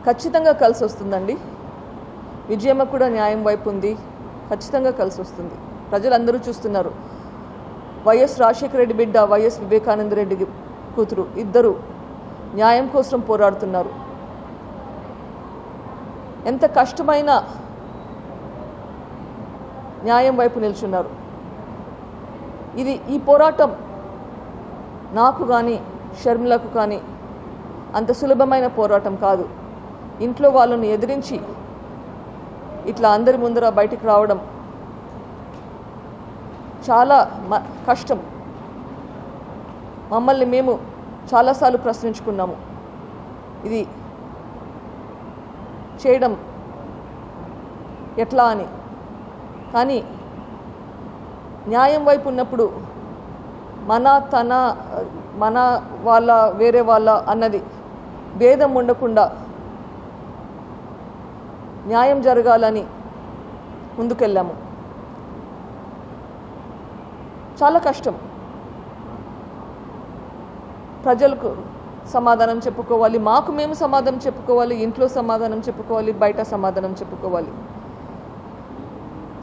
ఖచ్చితంగా కలిసి వస్తుందండి. విజయమ్మ కూడా న్యాయం వైపు ఉంది, ఖచ్చితంగా కలిసి వస్తుంది. ప్రజలందరూ చూస్తున్నారు. వైఎస్ రాజశేఖర రెడ్డి బిడ్డ, వైఎస్ వివేకానంద రెడ్డి కూతురు ఇద్దరు న్యాయం కోసం పోరాడుతున్నారు. ఎంత కష్టమైన న్యాయం వైపు నిల్చున్నారు. ఈ పోరాటం నాకు కానీ షర్మిలకు కానీ అంత సులభమైన పోరాటం కాదు. ఇంట్లో వాళ్ళని ఎదిరించి ఇట్లా అందరి ముందర బయటికి రావడం చాలా కష్టం. మమ్మల్ని మేము చాలాసార్లు ప్రశ్నించుకున్నాము, ఇది చేయడం ఎట్లా అని. కానీ న్యాయం వైపు ఉన్నప్పుడు మన వాళ్ళ వేరే వాళ్ళ అన్నది భేదం ఉండకుండా న్యాయం జరగాలని ముందుకెళ్ళాము. చాలా కష్టం. ప్రజలకు సమాధానం చెప్పుకోవాలి, మాకు మేము సమాధానం చెప్పుకోవాలి, ఇంట్లో సమాధానం చెప్పుకోవాలి, బయట సమాధానం చెప్పుకోవాలి.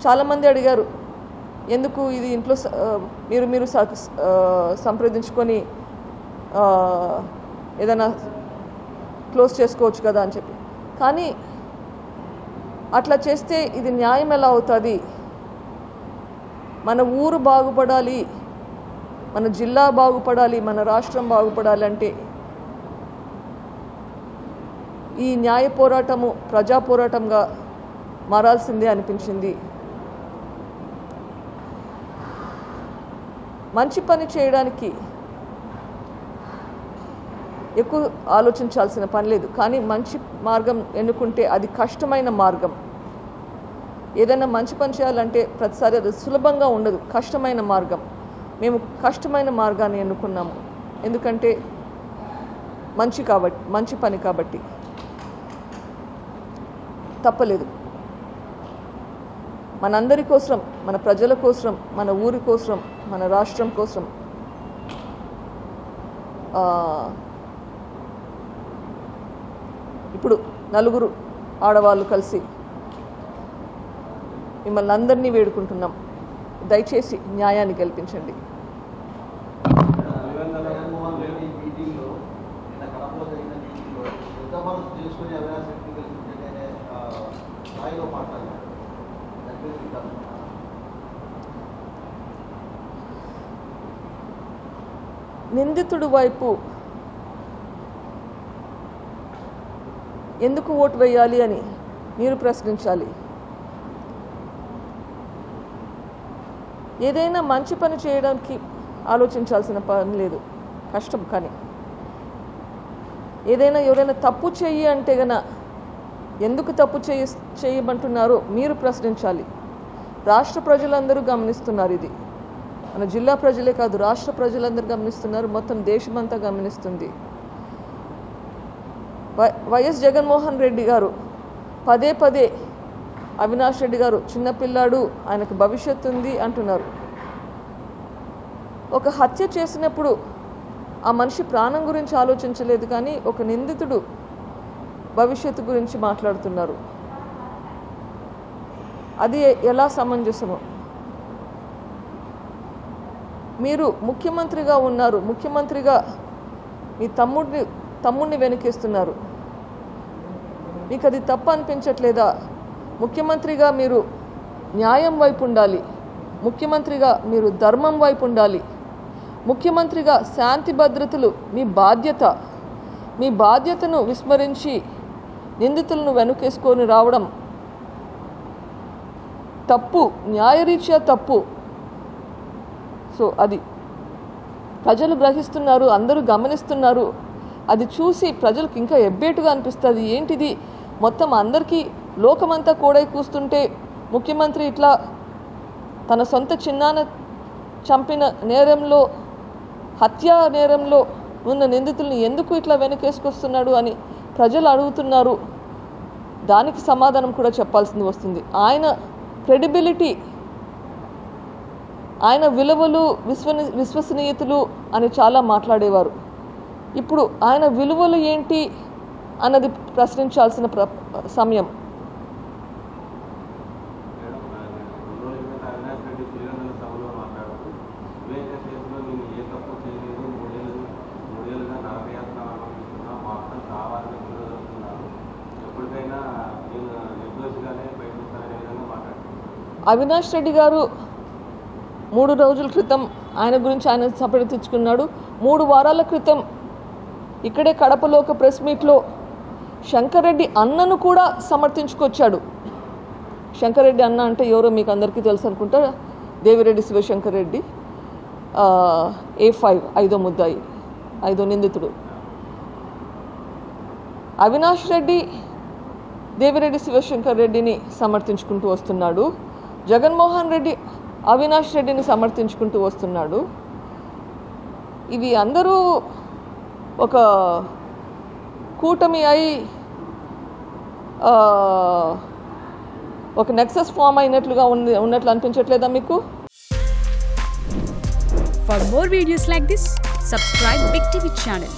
చాలామంది అడిగారు, ఎందుకు ఇది ఇంట్లో మీరు సంప్రదించుకొని ఏదైనా క్లోజ్ చేసుకోవచ్చు కదా అని చెప్పి. కానీ అట్లా చేస్తే ఇది న్యాయం ఎలా అవుతుంది? మన ఊరు బాగుపడాలి, మన జిల్లా బాగుపడాలి, మన రాష్ట్రం బాగుపడాలి అంటే ఈ న్యాయ పోరాటము ప్రజా పోరాటంగా మారాల్సిందే అనిపించింది. మంచి పని చేయడానికి ఎక్కువ ఆలోచించాల్సిన పని లేదు. కానీ మంచి మార్గం ఎన్నుకుంటే అది కష్టమైన మార్గం. ఏదైనా మంచి పని చేయాలంటే ప్రతిసారి అది సులభంగా ఉండదు, కష్టమైన మార్గం. మేము కష్టమైన మార్గాన్ని ఎన్నుకున్నాము, ఎందుకంటే మంచి పని కాబట్టి. తప్పలేదు. మనందరి కోసం, మన ప్రజల కోసం, మన ఊరి కోసం, మన రాష్ట్రం కోసం ఇప్పుడు నలుగురు ఆడవాళ్ళు కలిసి మిమ్మల్ని అందరినీ వేడుకుంటున్నాం, దయచేసి న్యాయాన్ని గెలిపించండి. నిందితుడి వైపు ఎందుకు ఓటు వేయాలి అని మీరు ప్రశ్నించాలి. ఏదైనా మంచి పని చేయడానికి ఆలోచించాల్సిన పని లేదు, కష్టం. కానీ ఎవరైనా తప్పు చెయ్యి అంటే గన ఎందుకు తప్పు చేయమంటున్నారో మీరు ప్రశ్నించాలి. రాష్ట్ర ప్రజలందరూ గమనిస్తున్నారు. ఇది మన జిల్లా ప్రజలే కాదు, రాష్ట్ర ప్రజలందరూ గమనిస్తున్నారు, మొత్తం దేశమంతా గమనిస్తుంది. వైఎస్ జగన్మోహన్ రెడ్డి గారు పదే అవినాష్ రెడ్డి గారు చిన్నపిల్లాడు, ఆయనకు భవిష్యత్తు ఉంది అంటున్నారు. ఒక హత్య చేసినప్పుడు ఆ మనిషి ప్రాణం గురించి ఆలోచించలేదు, కానీ ఒక నిందితుడు భవిష్యత్తు గురించి మాట్లాడుతున్నారు. అది ఎలా సమంజసము? మీరు ముఖ్యమంత్రిగా ఉన్నారు, ముఖ్యమంత్రిగా మీ తమ్ముడిని వెనకేస్తున్నారు. మీకు అది తప్పు అనిపించట్లేదా? ముఖ్యమంత్రిగా మీరు న్యాయం వైపు ఉండాలి, ముఖ్యమంత్రిగా మీరు ధర్మం వైపు ఉండాలి, ముఖ్యమంత్రిగా శాంతి భద్రతలు మీ బాధ్యత. మీ బాధ్యతను విస్మరించి నిందితులను వెనుకేసుకొని రావడం తప్పు, న్యాయరీత్యా తప్పు. సో అది ప్రజలు గ్రహిస్తున్నారు, అందరూ గమనిస్తున్నారు. అది చూసి ప్రజలకు ఇంకా ఎబ్బేటుగా అనిపిస్తుంది. ఏంటిది, మొత్తం అందరికీ లోకమంతా కోడై కూస్తుంటే ముఖ్యమంత్రి ఇట్లా తన సొంత చిన్నాన్న చంపిన నేరంలో, హత్యా నేరంలో ఉన్న నిందితుల్ని ఎందుకు ఇట్లా వెనకేసుకొస్తున్నాడు అని ప్రజలు అడుగుతున్నారు. దానికి సమాధానం కూడా చెప్పాల్సింది వస్తుంది. ఆయన క్రెడిబిలిటీ, ఆయన విలువలు, విశ్వసనీయతలు అని చాలా మాట్లాడేవారు. ఇప్పుడు ఆయన విలువలు ఏంటి, అన్నది ప్రశ్నించాల్సిన సమయం. అవినాష్ రెడ్డి గారు 3 రోజుల క్రితం ఆయన గురించి ఆయన సమర్థించుకున్నాడు. 3 వారాల క్రితం ఇక్కడే కడపలో ఒక ప్రెస్ మీట్లో శంకర్ రెడ్డి అన్నను కూడా సమర్థించుకొచ్చాడు. శంకర్ రెడ్డి అన్న అంటే ఎవరో మీకు అందరికీ తెలుసు అనుకుంటా, దేవిరెడ్డి శివశంకర్ రెడ్డి, A5 5వ ముద్దాయి, 5వ నిందితుడు. అవినాష్ రెడ్డి దేవిరెడ్డి శివశంకర్ రెడ్డిని సమర్థించుకుంటూ వస్తున్నాడు. జగన్మోహన్ రెడ్డి అవినాష్ రెడ్డిని సమర్థించుకుంటూ వస్తున్నాడు. ఇవి అందరూ ఒక కూటమి అయి ఒక నెక్సస్ ఫామ్ అయినట్లుగా ఉన్నట్లు అనిపించట్లేదా మీకు? For more videos like this, subscribe Big TV channel.